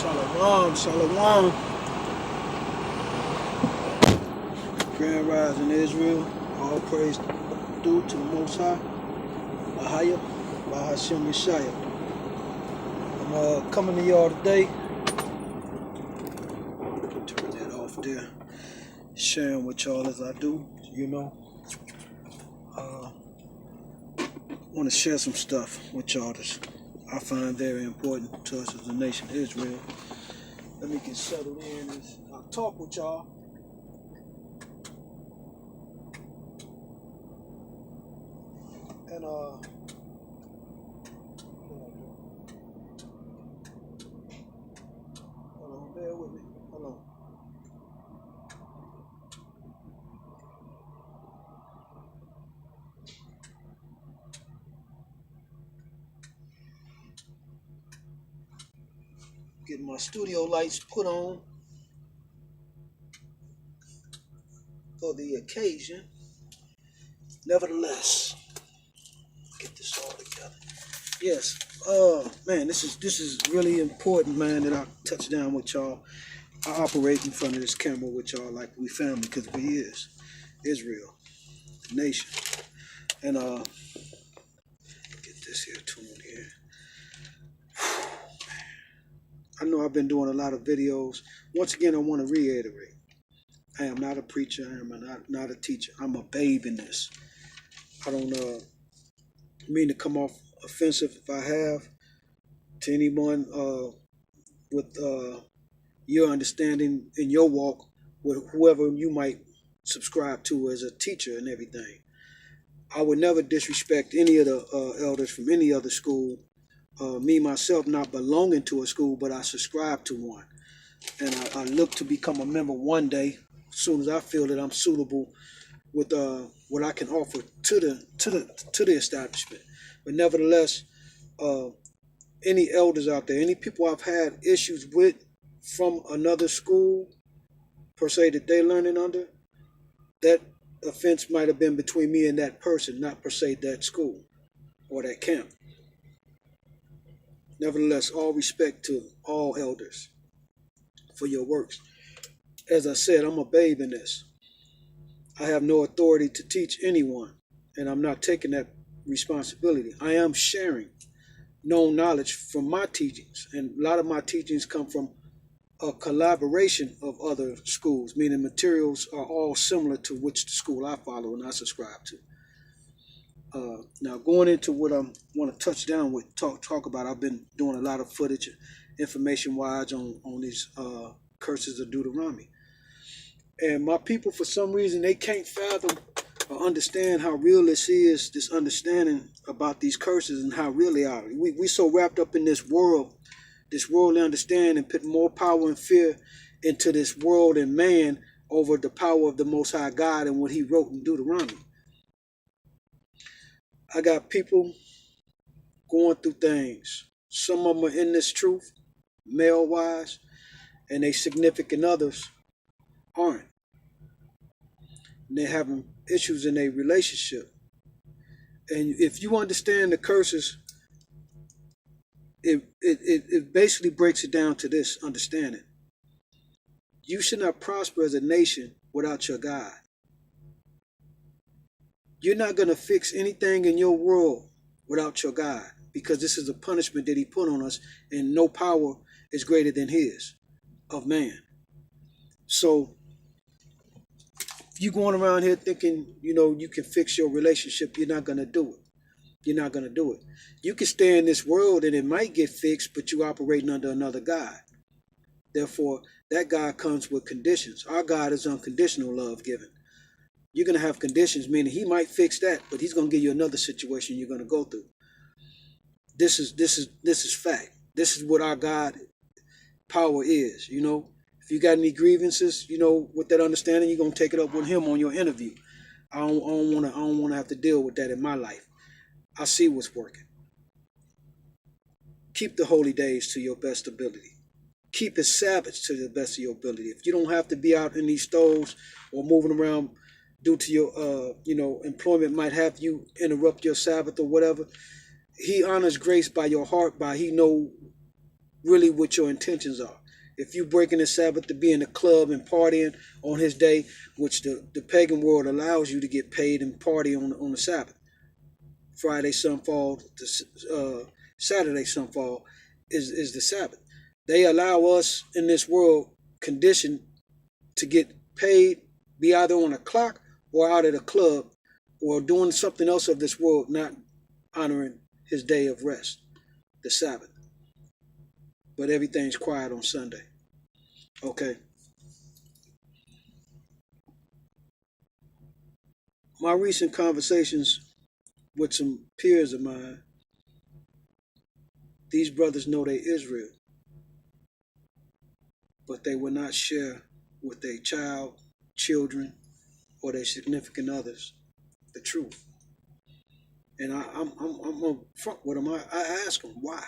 Shalom, shalom. Grand Rising Israel. All praise due to the Most High. Ahaya, Bahashem Yeshaya. I'm coming to y'all today. Turn that off there. Sharing with y'all as I do, you know. Want to share some stuff with y'all that I find very important to us as a nation of Israel. Let me get settled in as I talk with y'all. And hold on, bear with me. Hold on. Getting my studio lights put on for the occasion. Nevertheless, get this all together. Yes. Man, this is really important, man, that I touch down with y'all. I operate in front of this camera with y'all like we family, because we is Israel, the nation. And get this here tuned here. I know I've been doing a lot of videos. Once again, I want to reiterate. I am not a preacher. I am not a teacher. I'm a babe in this. I don't mean to come off offensive if I have to anyone with your understanding in your walk with whoever you might subscribe to as a teacher and everything. I would never disrespect any of the elders from any other school. Me, myself, not belonging to a school, but I subscribe to one. And I look to become a member one day, as soon as I feel that I'm suitable with what I can offer to the establishment. But nevertheless, any elders out there, any people I've had issues with from another school, per se, that they learning under, that offense might have been between me and that person, not per se that school or that camp. Nevertheless, all respect to all elders for your works. As I said, I'm a babe in this. I have no authority to teach anyone, and I'm not taking that responsibility. I am sharing known knowledge from my teachings, and a lot of my teachings come from a collaboration of other schools, meaning materials are all similar to which the school I follow and I subscribe to. Now, going into what I want to touch down with, talk about, I've been doing a lot of footage, information-wise, on these curses of Deuteronomy. And my people, for some reason, they can't fathom or understand how real this is, this understanding about these curses and how real they are. We so wrapped up in this worldly understanding, put more power and fear into this world and man over the power of the Most High God and what he wrote in Deuteronomy. I got people going through things. Some of them are in this truth, male-wise, and they significant others aren't. And they're having issues in their relationship. And if you understand the curses, it basically breaks it down to this understanding. You should not prosper as a nation without your God. You're not going to fix anything in your world without your God, because this is a punishment that he put on us, and no power is greater than his, of man. So if you're going around here thinking, you can fix your relationship, you're not going to do it. You're not going to do it. You can stay in this world and it might get fixed, but you're operating under another God. Therefore, that God comes with conditions. Our God is unconditional love given. You're going to have conditions, meaning he might fix that, but he's going to give you another situation you're going to go through. This is fact. This is what our God power is, If you got any grievances, with that understanding, you're going to take it up with him on your interview. I don't want to have to deal with that in my life. I see what's working. Keep the holy days to your best ability. Keep his Sabbaths to the best of your ability. If you don't have to be out in these stoves or moving around due to your, employment might have you interrupt your Sabbath or whatever, he honors grace by your heart, by he know really what your intentions are. If you breaking the Sabbath to be in the club and partying on his day, which the pagan world allows you to get paid and party on the Sabbath, Friday sunfall to Saturday sunfall is the Sabbath. They allow us in this world conditioned to get paid, be either on a clock or out at a club or doing something else of this world, not honoring his day of rest, the Sabbath. But everything's quiet on Sunday. Okay. My recent conversations with some peers of mine, these brothers know they Israel, but they will not share with their children, or their significant others the truth. And I'm upfront with them. I ask them, why?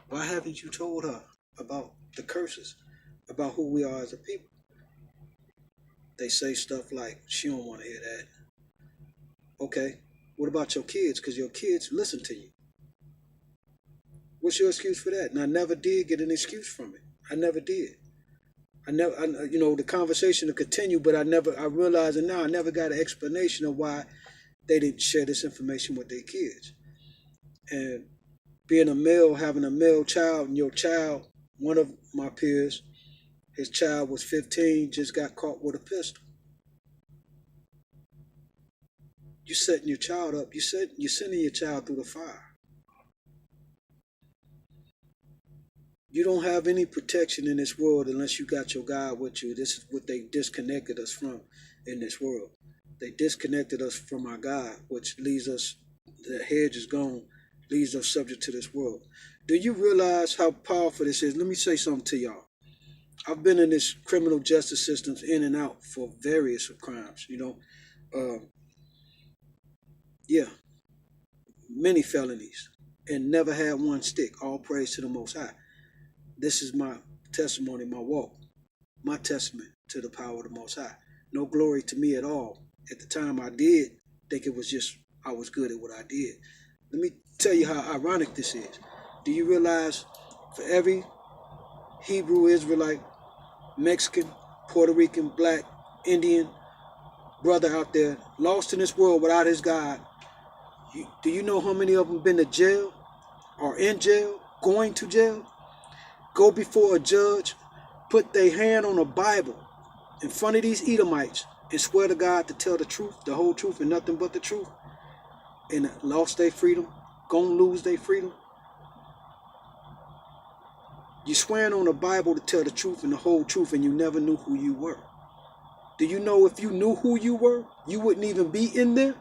Why haven't you told her about the curses, about who we are as a people? They say stuff like, she don't want to hear that. Okay, what about your kids? Because your kids listen to you. What's your excuse for that? And I never did get an excuse from it. I never did. The conversation will continue, but I realize it now, I never got an explanation of why they didn't share this information with their kids. And being a male, having a male child, and your child, one of my peers, his child was 15, just got caught with a pistol. You setting your child up. You're sending your child through the fire. You don't have any protection in this world unless you got your God with you. This is what they disconnected us from in this world. They disconnected us from our God, which leaves us, the hedge is gone, leaves us subject to this world. Do you realize how powerful this is? Let me say something to y'all. I've been in this criminal justice systems in and out for various crimes, many felonies, and never had one stick. All praise to the Most High. This is my testimony, my walk, my testament to the power of the Most High. No glory to me at all. At the time I did think it was just, I was good at what I did. Let me tell you how ironic this is. Do you realize for every Hebrew, Israelite, Mexican, Puerto Rican, Black, Indian brother out there lost in this world without his God, do you know how many of them been to jail or in jail, going to jail? Go before a judge, put their hand on a Bible in front of these Edomites and swear to God to tell the truth, the whole truth, and nothing but the truth, and lost their freedom, gonna lose their freedom. You swearing on a Bible to tell the truth and the whole truth, and you never knew who you were. Do you know if you knew who you were, you wouldn't even be in there?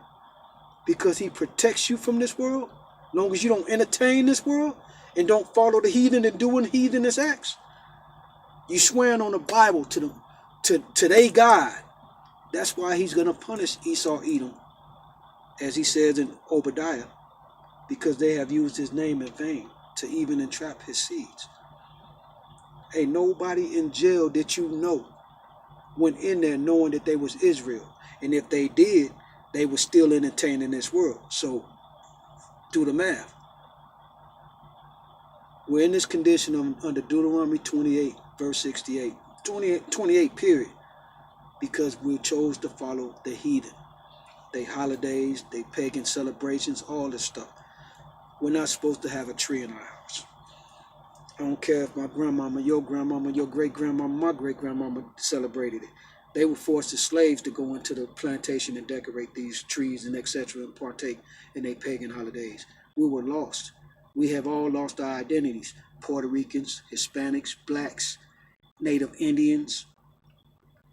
Because he protects you from this world, as long as you don't entertain this world and don't follow the heathen and doing heathenous acts. You swearing on the Bible to their God. That's why he's going to punish Esau, Edom, as he says in Obadiah, because they have used his name in vain to even entrap his seeds. Ain't nobody in jail that you know went in there knowing that they was Israel. And if they did, they were still entertaining this world. So do the math. We're in this condition under Deuteronomy 28, verse 68. 28 period. Because we chose to follow the heathen. They holidays, they pagan celebrations, all this stuff. We're not supposed to have a tree in our house. I don't care if my grandmama, your great-grandmama, my great-grandmama celebrated it. They were forced as slaves to go into the plantation and decorate these trees and etc. and partake in their pagan holidays. We were lost. We have all lost our identities. Puerto Ricans, Hispanics, Blacks, Native Indians,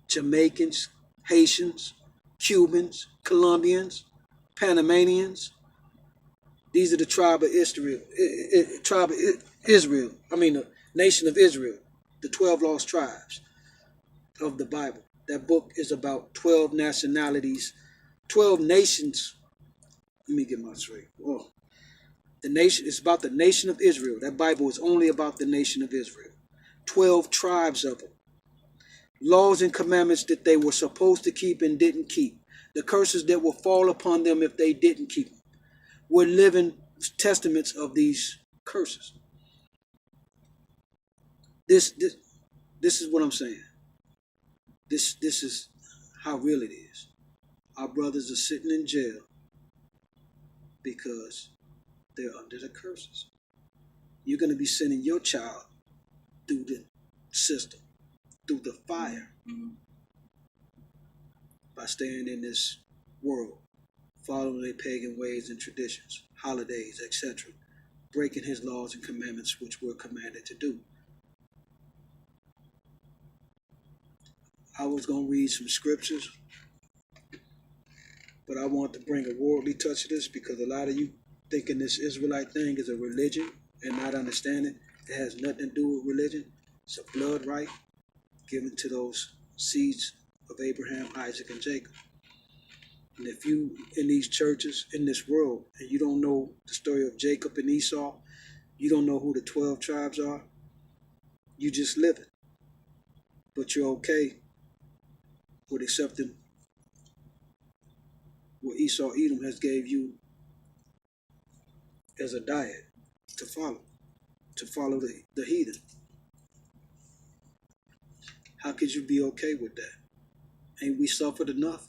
Jamaicans, Haitians, Cubans, Colombians, Panamanians. These are the tribe of Israel. The nation of Israel, the 12 lost tribes of the Bible. That book is about 12 nationalities, 12 nations. Let me get my straight. Oh. It's about the nation of Israel. That Bible is only about the nation of Israel. 12 tribes of them. Laws and commandments that they were supposed to keep and didn't keep. The curses that will fall upon them if they didn't keep them. We're living testaments of these curses. This is what I'm saying. This is how real it is. Our brothers are sitting in jail because they're under the curses. You're going to be sending your child through the system, through the fire, by staying in this world, following their pagan ways and traditions, holidays, etc., breaking his laws and commandments, which we're commanded to do. I was going to read some scriptures, but I want to bring a worldly touch to this because a lot of you thinking this Israelite thing is a religion and not understanding it has nothing to do with religion. It's a blood right given to those seeds of Abraham, Isaac, and Jacob. And if you in these churches in this world and you don't know the story of Jacob and Esau, you don't know who the 12 tribes are, you just living. But you're okay with accepting what Esau Edom has gave you as a diet to follow the heathen. How could you be okay with that? Ain't we suffered enough?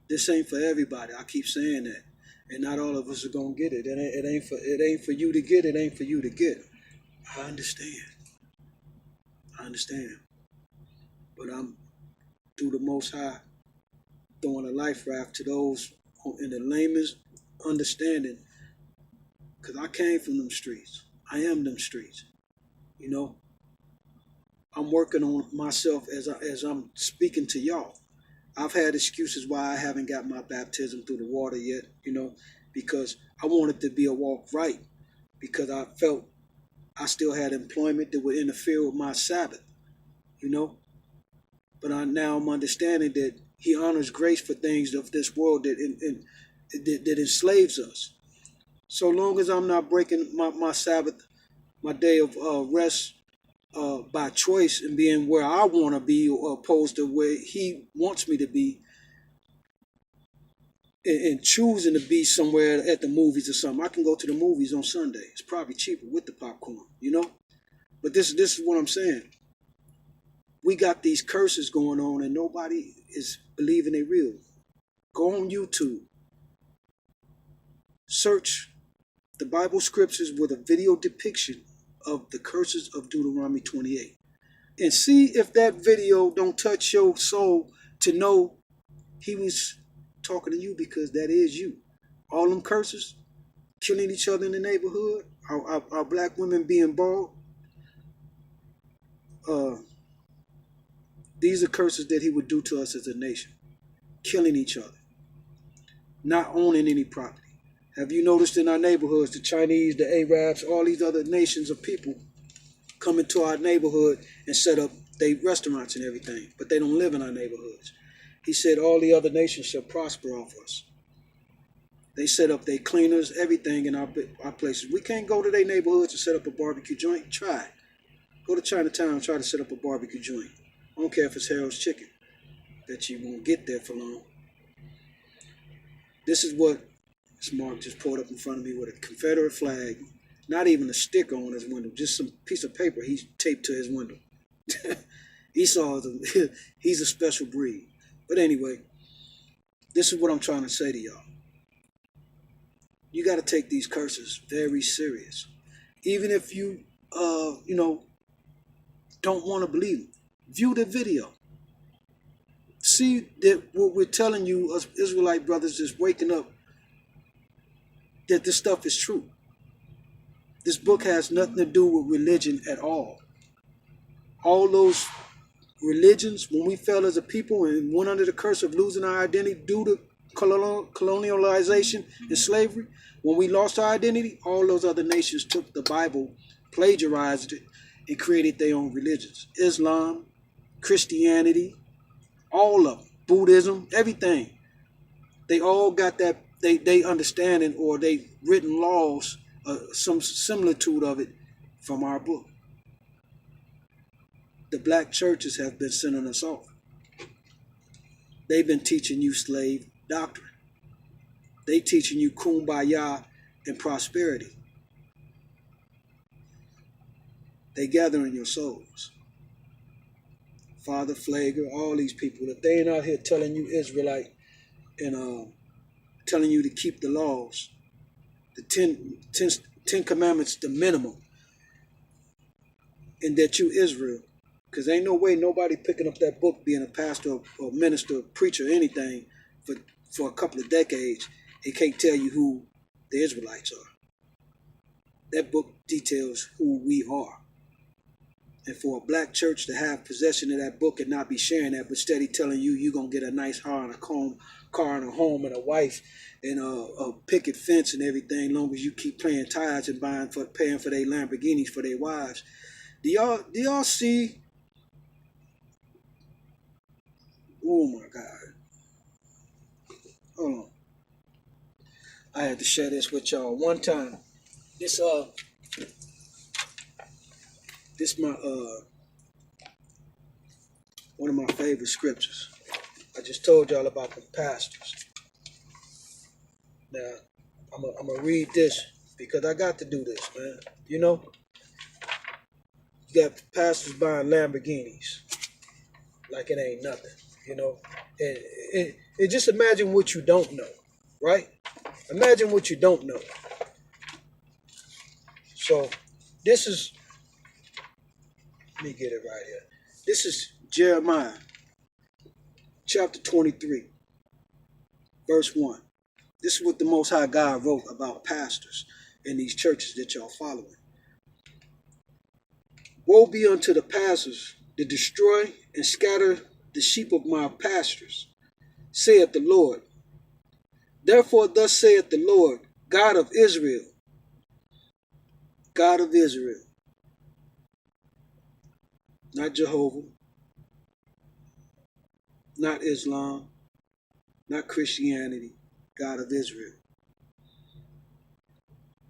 This ain't for everybody. I keep saying that. And not all of us are gonna get it. It ain't for you to get, it ain't for you to get. I understand. But I'm through the Most High throwing a life raft to those in the layman's understanding, because I came from them streets. I am them streets. You know, I'm working on myself as I'm speaking to y'all. I've had excuses why I haven't got my baptism through the water yet, you know, because I wanted to be a walk right, because I felt I still had employment that would interfere with my Sabbath, you know. But now I'm understanding that he honors grace for things of this world that enslaves us. So long as I'm not breaking my Sabbath, my day of rest by choice and being where I want to be, opposed to where he wants me to be, and choosing to be somewhere at the movies or something. I can go to the movies on Sunday. It's probably cheaper with the popcorn, you know. But this is what I'm saying. We got these curses going on and nobody is believing they real. Go on YouTube. Search the Bible scriptures with a video depiction of the curses of Deuteronomy 28. And see if that video don't touch your soul to know he was talking to you, because that is you. All them curses, killing each other in the neighborhood, our black women being bald, these are curses that he would do to us as a nation. Killing each other. Not owning any property. Have you noticed in our neighborhoods, the Chinese, the Arabs, all these other nations of people come into our neighborhood and set up their restaurants and everything, but they don't live in our neighborhoods. He said all the other nations shall prosper off us. They set up their cleaners, everything in our places. We can't go to their neighborhoods and set up a barbecue joint. Try it. Go to Chinatown and try to set up a barbecue joint. I don't care if it's Harold's Chicken. Bet you won't get there for long. This is what Mark just pulled up in front of me with a Confederate flag, not even a sticker on his window, just some piece of paper he taped to his window. Esau, he's a special breed. But anyway, this is what I'm trying to say to y'all. You got to take these curses very serious. Even if you, don't want to believe them. View the video. See that what we're telling you, us Israelite brothers just waking up, that this stuff is true. This book has nothing to do with religion at all. All those religions, when we fell as a people and went under the curse of losing our identity due to colonialization and slavery, when we lost our identity, all those other nations took the Bible, plagiarized it, and created their own religions. Islam, Christianity, all of them, Buddhism, everything. They all got that, they understanding, or they written laws, some similitude of it from our book. The black churches have been sending us off. They've been teaching you slave doctrine. They teaching you kumbaya and prosperity. They gathering your souls. Father Flager, all these people, if they ain't out here telling you Israelite and telling you to keep the laws, the 10 commandments, the minimum, and that you Israel, because ain't no way nobody picking up that book, being a pastor or minister, or preacher, or anything for a couple of decades, it can't tell you who the Israelites are. That book details who we are. And for a black church to have possession of that book and not be sharing that, but steady telling you you're going to get a nice car and a home and a wife and a picket fence and everything, long as you keep playing tithes and paying for their Lamborghinis for their wives. Do y'all see? Oh my God. Hold on. I had to share this with y'all one time. This my one of my favorite scriptures. I just told y'all about the pastors. Now, I'm gonna read this because I got to do this, man. You know, you got pastors buying Lamborghinis like it ain't nothing. You know, and just imagine what you don't know, right? Imagine what you don't know. So, this is. Let me get it right here. This is Jeremiah chapter 23, verse 1. This is what the Most High God wrote about pastors in these churches that y'all following. Woe be unto the pastors that destroy and scatter the sheep of my pastures, saith the Lord. Therefore thus saith the Lord, God of Israel, God of Israel, not Jehovah, not Islam, not Christianity, God of Israel.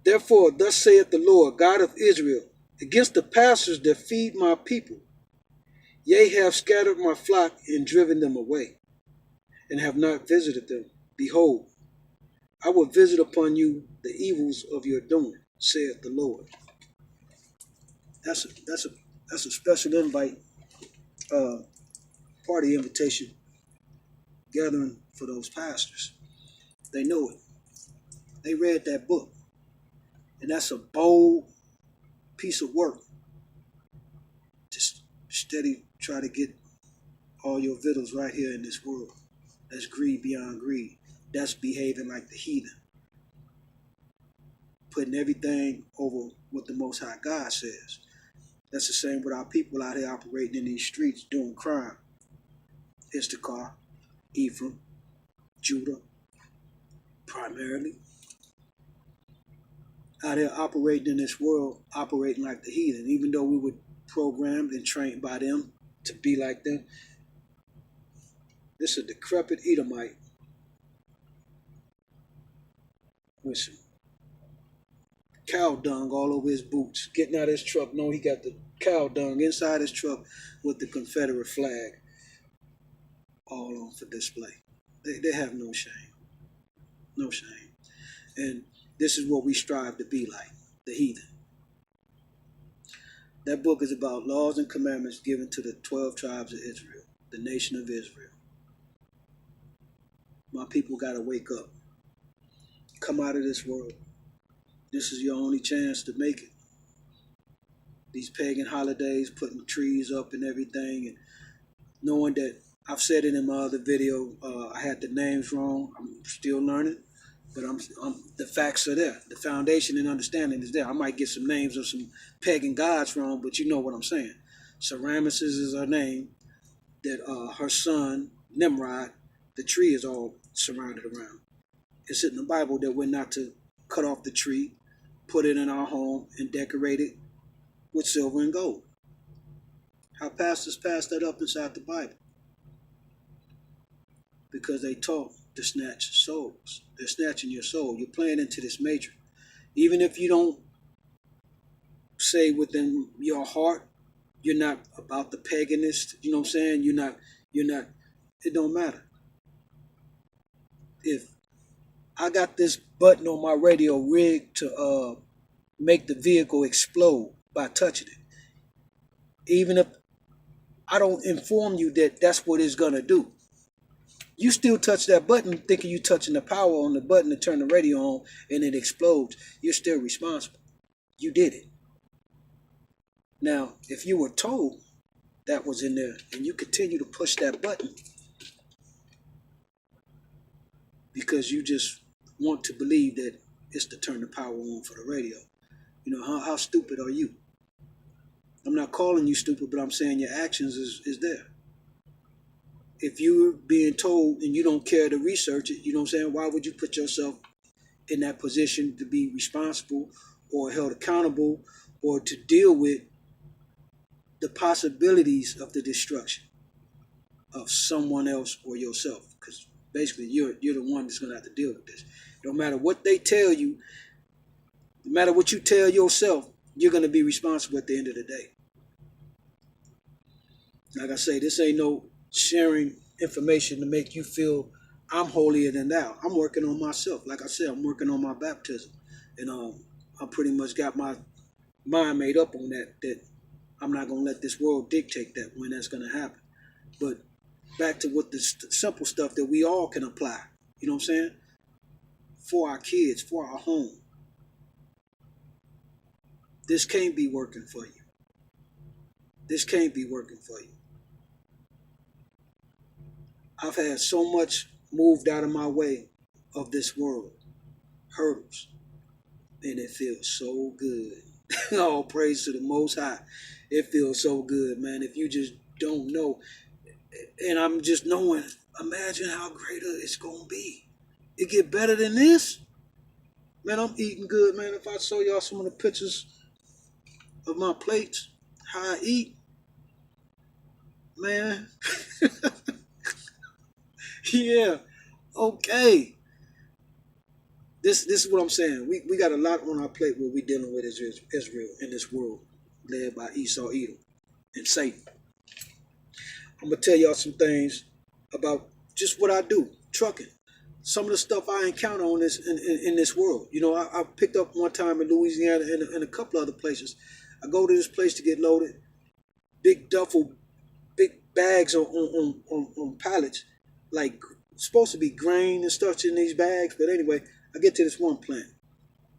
Therefore thus saith the Lord, God of Israel, against the pastors that feed my people, yea, have scattered my flock and driven them away, and have not visited them. Behold, I will visit upon you the evils of your doing, saith the Lord. That's a special invite, party invitation, gathering for those pastors. They know it. They read that book, and that's a bold piece of work. Just steady try to get all your victuals right here in this world. That's greed beyond greed. That's behaving like the heathen. Putting everything over what the Most High God says. That's the same with our people out here operating in these streets doing crime. Issachar, Ephraim, Judah, primarily. Out here operating in this world, operating like the heathen, even though we were programmed and trained by them to be like them. This is a decrepit Edomite with some cow dung all over his boots, getting out of his truck. No, he got the cow dung inside his truck with the Confederate flag all on for display. They have no shame. No shame. And this is what we strive to be like, the heathen. That book is about laws and commandments given to the 12 tribes of Israel, the nation of Israel. My people got to wake up. Come out of this world. This is your only chance to make it. These pagan holidays, putting trees up and everything, and knowing that I've said it in my other video, I had the names wrong. I'm still learning, but the facts are there. The foundation and understanding is there. I might get some names of some pagan gods wrong, but you know what I'm saying. Semiramis is her name. That her son Nimrod, the tree is all surrounded around. It's in the Bible that we're not to cut off the tree, put it in our home, and decorate it with silver and gold. How pastors pass that up inside the Bible? Because they taught to snatch souls. They're snatching your soul. You're playing into this matrix. Even if you don't say within your heart, you're not about the paganist, you know what I'm saying? You're not, it don't matter. If I got this button on my radio rigged to make the vehicle explode by touching it, Even if I don't inform you that that's what it's gonna do, you still touch that button thinking you touching the power on the button to turn the radio on and it explodes. You're still responsible. You did it. Now, if you were told that was in there and you continue to push that button because you just want to believe that it's to turn the power on for the radio, how stupid are you? I'm not calling you stupid, but I'm saying your actions is there. If you're being told and you don't care to research it, why would you put yourself in that position to be responsible or held accountable or to deal with the possibilities of the destruction of someone else or yourself? Because basically you're the one that's going to have to deal with this. No matter what they tell you, no matter what you tell yourself, you're going to be responsible at the end of the day. Like I say, this ain't no sharing information to make you feel I'm holier than thou. I'm working on myself. Like I said, I'm working on my baptism. And I pretty much got my mind made up on that I'm not going to let this world dictate that when that's going to happen. But back to what the simple stuff that we all can apply, you know what I'm saying? For our kids, for our home. This can't be working for you. This can't be working for you. I've had so much moved out of my way of this world, hurdles, and it feels so good. All praise to the Most High. It feels so good, man. If you just don't know, and I'm just knowing, imagine how greater it's gonna be. It get better than this, man. I'm eating good, man. If I show y'all some of the pictures of my plates, how I eat, man. Yeah, okay. This is what I'm saying. We got a lot on our plate where we dealing with Israel in this world, led by Esau, Edom, and Satan. I'm gonna tell y'all some things about just what I do, trucking. Some of the stuff I encounter on this in this world. I picked up one time in Louisiana and a couple other places. I go to this place to get loaded, big duffel, big bags on pallets, like supposed to be grain and stuff in these bags. But anyway, I get to this one plant.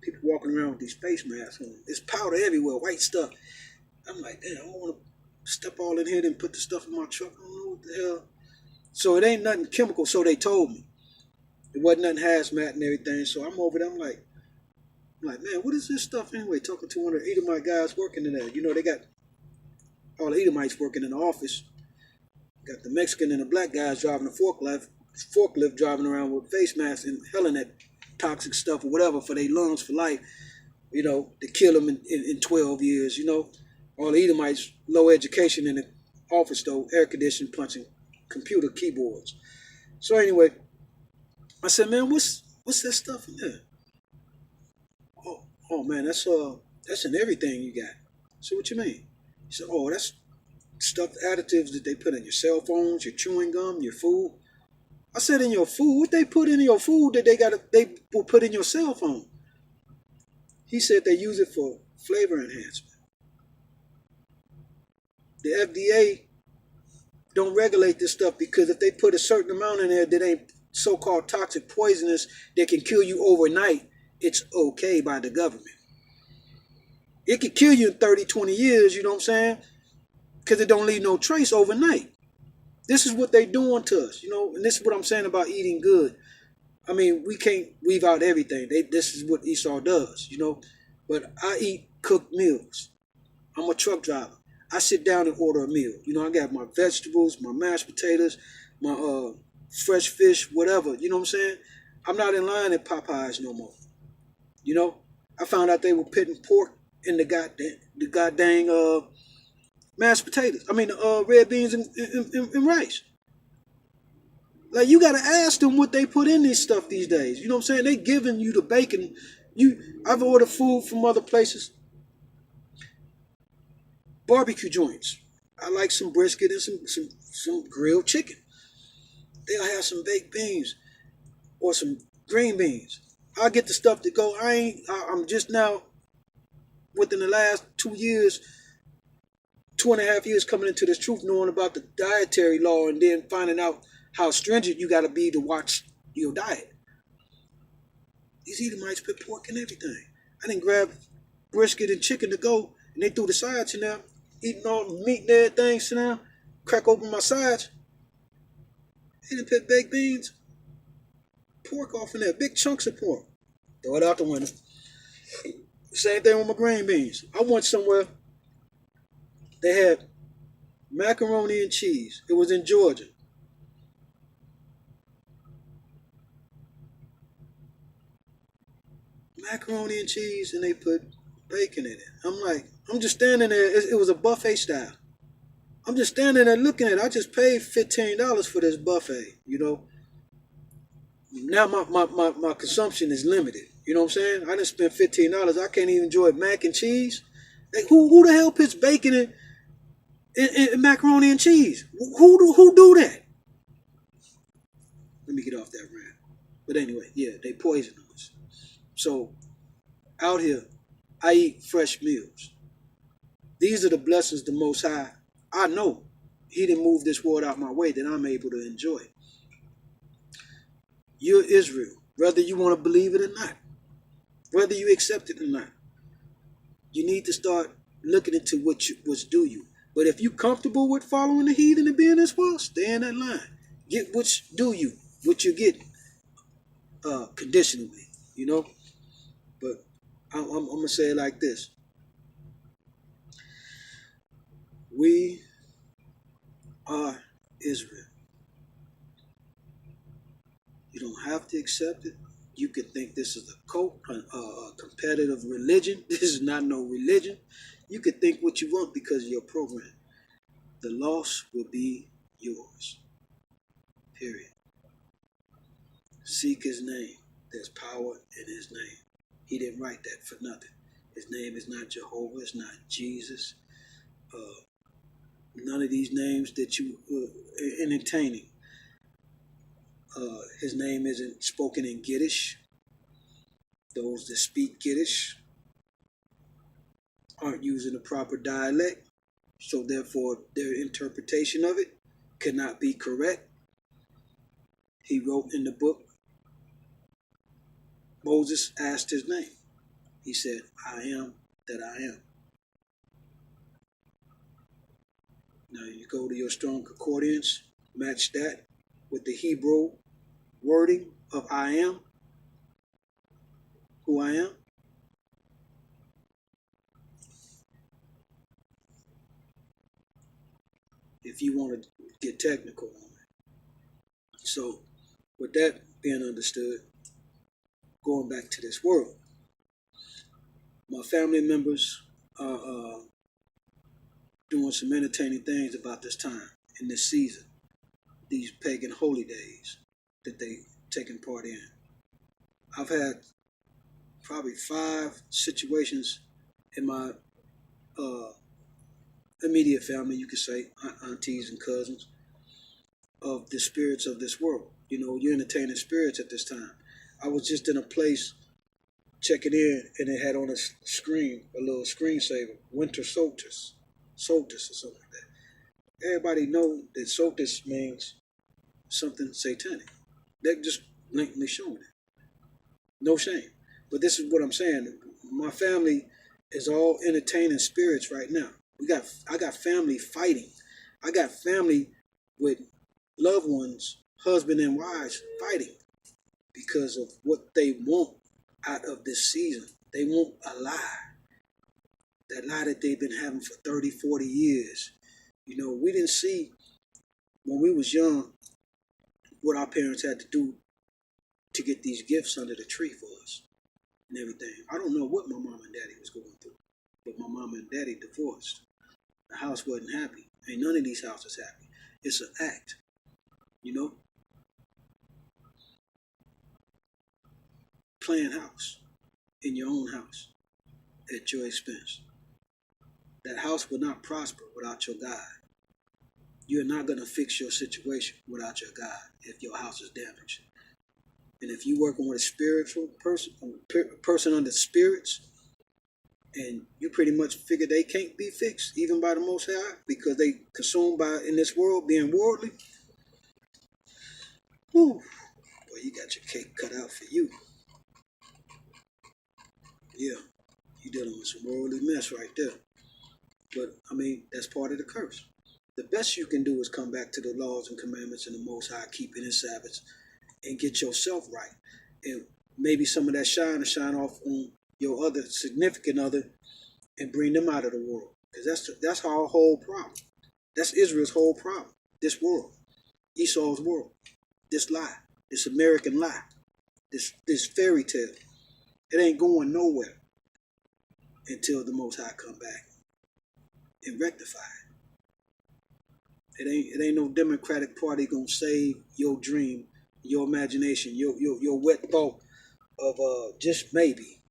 People walking around with these face masks on. There's powder everywhere, white stuff. I'm like, damn, I don't want to step all in here and put the stuff in my truck. I don't know what the hell. So it ain't nothing chemical, so they told me. It wasn't nothing hazmat and everything. So I'm over there, I'm like, man, what is this stuff anyway? Talking to one of the Edomite guys working in there. They got all the Edomites working in the office. Got the Mexican and the black guys driving the forklift driving around with face masks and hailing that toxic stuff or whatever for their lungs for life, to kill them in 12 years, All the Edomites, low education in the office though, air conditioned, punching computer keyboards. So anyway, I said, man, what's that stuff in there? Oh man, that's in everything you got. So what you mean? He said, oh, that's stuff, additives that they put in your cell phones, your chewing gum, your food. I said, in your food? What they put in your food that they will put in your cell phone? He said they use it for flavor enhancement. The FDA don't regulate this stuff because if they put a certain amount in there that ain't so-called toxic poisonous that can kill you overnight, it's okay by the government. It could kill you in 30, 20 years, you know what I'm saying? Because it don't leave no trace overnight. This is what they doing to us, and this is what I'm saying about eating good. I mean, we can't weave out everything. This is what Esau does, But I eat cooked meals. I'm a truck driver. I sit down and order a meal. I got my vegetables, my mashed potatoes, my fresh fish, whatever. You know what I'm saying? I'm not in line at Popeyes no more. I found out they were putting pork in the goddamn mashed potatoes. I mean, red beans and rice. Like, you gotta ask them what they put in this stuff these days. You know what I'm saying? They giving you the bacon. I've ordered food from other places. Barbecue joints. I like some brisket and some grilled chicken. They'll have some baked beans or some green beans. I'll get the stuff to go. I'm just now, within the last 2 years, 2.5 years coming into this truth, knowing about the dietary law, and then finding out how stringent you got to be to watch your diet. These Edomites put pork in everything. I didn't grab brisket and chicken to go, and they threw the sides in there, eating all the meat and everything, sit down, crack open my sides. They didn't put baked beans, pork off in there, big chunks of pork. Throw it out the window. Same thing with my green beans. I went somewhere, they had macaroni and cheese. It was in Georgia. Macaroni and cheese, and they put bacon in it. I'm like, I'm just standing there. It was a buffet style. I'm just standing there looking at it. I just paid $15 for this buffet, you know. Now my consumption is limited. You know what I'm saying? I didn't spend $15. I can't even enjoy mac and cheese. Like, who the hell puts bacon in macaroni and cheese? Who do that? Let me get off that rant. But anyway, yeah, they poison us. So out here, I eat fresh meals. These are the blessings the Most High. I know He didn't move this world out my way that I'm able to enjoy. You're Israel, whether you want to believe it or not, whether you accept it or not. You need to start looking into what's due you. But if you're comfortable with following the heathen and being this world, stay in that line. Get what's due you, what you get conditionally, you know. But I'm going to say it like this. We are Israel. You don't have to accept it. You could think this is a competitive religion. This is not no religion. You could think what you want because of your program. The loss will be yours. Period. Seek His name. There's power in His name. He didn't write that for nothing. His name is not Jehovah. It's not Jesus. None of these names that you entertaining. His name isn't spoken in Yiddish. Those that speak Yiddish aren't using the proper dialect, so therefore their interpretation of it cannot be correct. He wrote in the book, Moses asked his name. He said, I am that I am. Now you go to your Strong Concordance, match that with the Hebrew wording of I am, who I am. If you want to get technical on it. So with that being understood, going back to this world, my family members are doing some entertaining things about this time in this season, these pagan holy days that they taking part in. I've had probably 5 situations in my immediate family, you could say, aunties and cousins, of the spirits of this world. You know, you're entertaining spirits at this time. I was just in a place checking in, and it had on a screen, a little screensaver, winter solstice or something like that. Everybody know that solstice means something satanic. They're just blatantly showing it. No shame. But this is what I'm saying. My family is all entertaining spirits right now. I got family fighting. I got family with loved ones, husband and wives, fighting because of what they want out of this season. They want a lie. That lie that they've been having for 30, 40 years. You know, we didn't see when we was young what our parents had to do to get these gifts under the tree for us and everything. I don't know what my mom and daddy was going through, but my mom and daddy divorced. The house wasn't happy. Ain't none of these houses happy. It's an act, you know. Playing house in your own house at your expense. That house will not prosper without your God. You're not going to fix your situation without your God if your house is damaged. And if you're working with a spiritual person under spirits, And you pretty much figure they can't be fixed, even by the Most High, because they consumed by in this world being worldly. Whew. Well, you got your cake cut out for you. Yeah, you dealing with some worldly mess right there. But I mean, that's part of the curse. The best you can do is come back to the laws and commandments and the Most High, keeping His Sabbaths, and get yourself right. And maybe some of that shine to shine off on your other significant other, and bring them out of the world. Because that's our whole problem. That's Israel's whole problem. This world, Esau's world, this lie, this American lie, this fairy tale. It ain't going nowhere until the Most High come back and rectify it. It ain't no Democratic Party gonna save your dream, your imagination, your wet thought of just maybe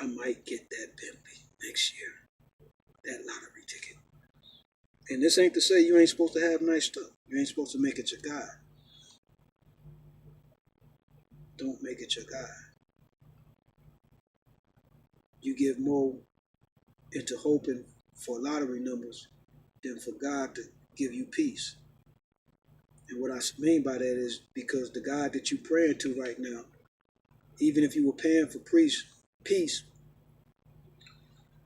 I might get that Bentley next year, that lottery ticket. And this ain't to say you ain't supposed to have nice stuff. You ain't supposed to make it your God. Don't make it your God. You give more into hoping for lottery numbers than for God to give you peace. And what I mean by that is because the God that you're praying to right now, even if you were paying for peace,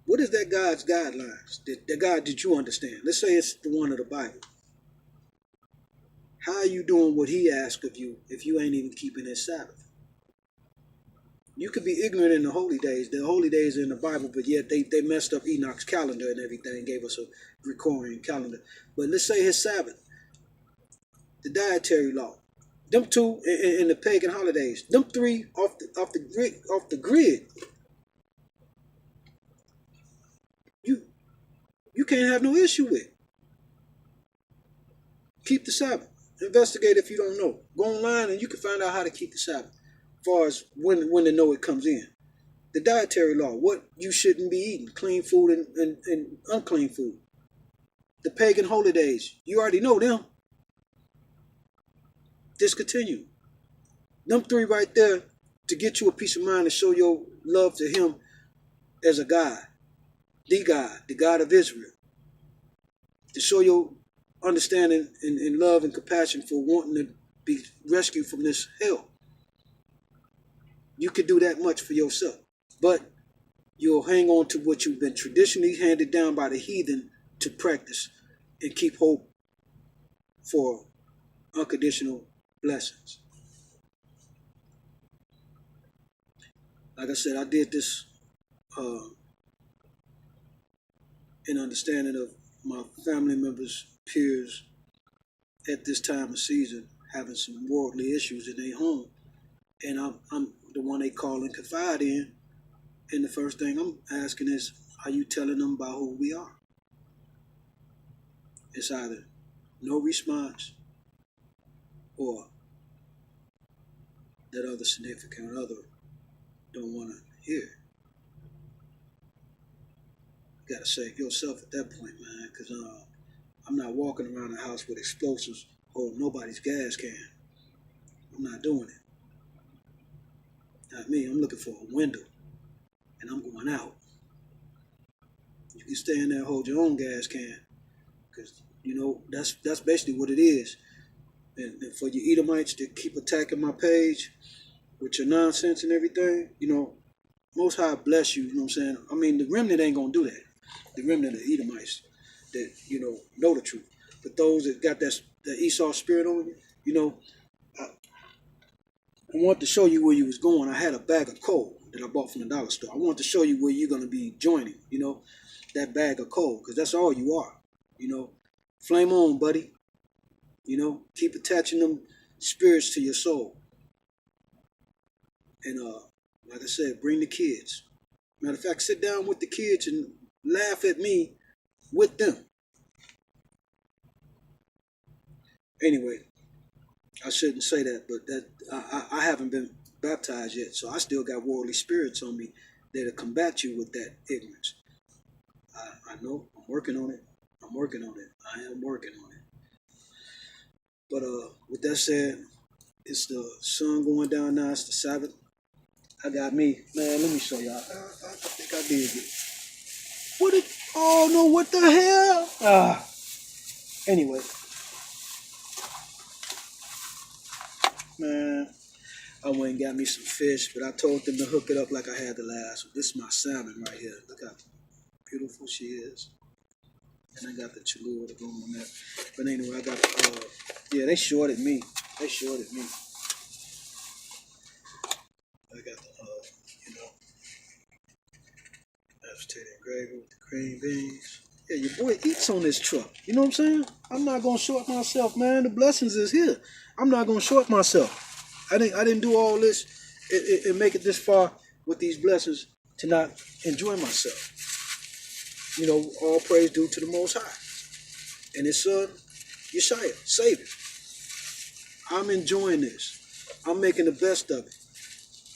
what is that God's guidelines? The God that you understand. Let's say it's the one of the Bible. How are you doing what He asked of you if you ain't even keeping His Sabbath? You could be ignorant in the holy days. The holy days are in the Bible, but yet they messed up Enoch's calendar and everything, gave us a Gregorian calendar. But let's say His Sabbath, the dietary law, them two in the pagan holidays, them three off the grid. You can't have no issue with. Keep the Sabbath. Investigate if you don't know. Go online and you can find out how to keep the Sabbath. As far as when to know it comes in. The dietary law, what you shouldn't be eating, clean food and unclean food. The pagan holy days, you already know them. Discontinue. Them three right there to get you a peace of mind and show your love to Him as a God, the God of Israel. To show your understanding and love and compassion for wanting to be rescued from this hell. You could do that much for yourself. But you'll hang on to what you've been traditionally handed down by the heathen to practice and keep hope for unconditional blessings. Like I said, I did this in understanding of my family members, peers at this time of season having some worldly issues in their home. And I'm the one they call and confide in. And the first thing I'm asking is, are you telling them about who we are? It's either no response or that other significant other don't want to hear. You gotta save yourself at that point, man, because I'm not walking around the house with explosives holding nobody's gas can. I'm not doing it. Not me. I'm looking for a window, and I'm going out. You can stand there and hold your own gas can, because that's basically what it is. And for you Edomites to keep attacking my page with your nonsense and everything, Most High bless you. You know what I'm saying? I mean, the remnant ain't gonna do that. The remnant of the Edomites that know the truth. But those that got that Esau spirit on you, I wanted to show you where you was going. I had a bag of coal that I bought from the dollar store. I wanted to show you where you're gonna be joining. That bag of coal, because that's all you are. Flame on, buddy. Keep attaching them spirits to your soul. And like I said, bring the kids. Matter of fact, sit down with the kids and laugh at me with them. Anyway, I shouldn't say that, but I haven't been baptized yet, so I still got worldly spirits on me that'll combat you with that ignorance. I know. I'm working on it. I am working on it. But with that said, it's the sun going down now. It's the Sabbath. I got me, man. Let me show y'all. I think I did get it. What? Oh no! What the hell? Anyway, man, I went and got me some fish, but I told them to hook it up like I had the last one. This is my salmon right here. Look how beautiful she is. And I got the Cholula to go on that. But anyway, I got yeah, they shorted me. They shorted me. I got the you know, potato gravy with the green beans. Yeah, your boy eats on this truck. You know what I'm saying? I'm not gonna short myself, man. The blessings is here. I'm not gonna short myself. I didn't do all this and make it this far with these blessings to not enjoy myself. You know, all praise due to the Most High and His Son, Yeshua, Savior. I'm enjoying this. I'm making the best of it,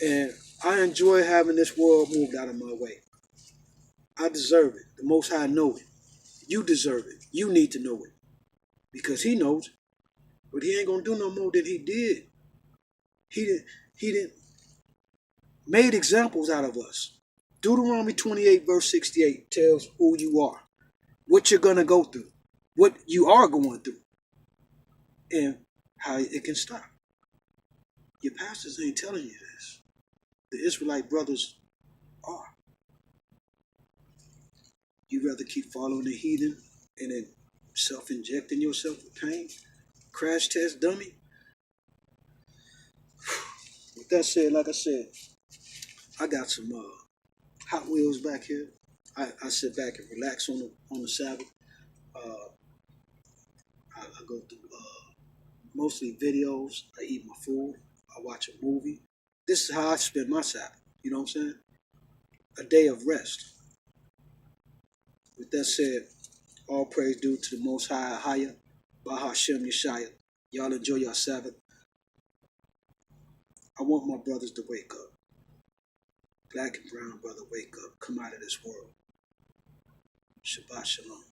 and I enjoy having this world moved out of my way. I deserve it. The Most High know it. You deserve it. You need to know it because He knows it. But He ain't gonna do no more than He did. He didn't made examples out of us. Deuteronomy 28 verse 68 tells who you are, what you're gonna go through, what you are going through, and how it can stop. Your pastors ain't telling you this. The Israelite brothers are. You rather keep following the heathen and then self-injecting yourself with pain? Crash test dummy? With that said, like I said, I got some Hot Wheels back here. I sit back and relax on the Sabbath. I go through mostly videos. I eat my food. I watch a movie. This is how I spend my Sabbath. You know what I'm saying? A day of rest. With that said, all praise due to the Most High, Haya, Bahashem Yeshaya. Y'all enjoy your Sabbath. I want my brothers to wake up. Black and brown brother, wake up. Come out of this world. Shabbat Shalom.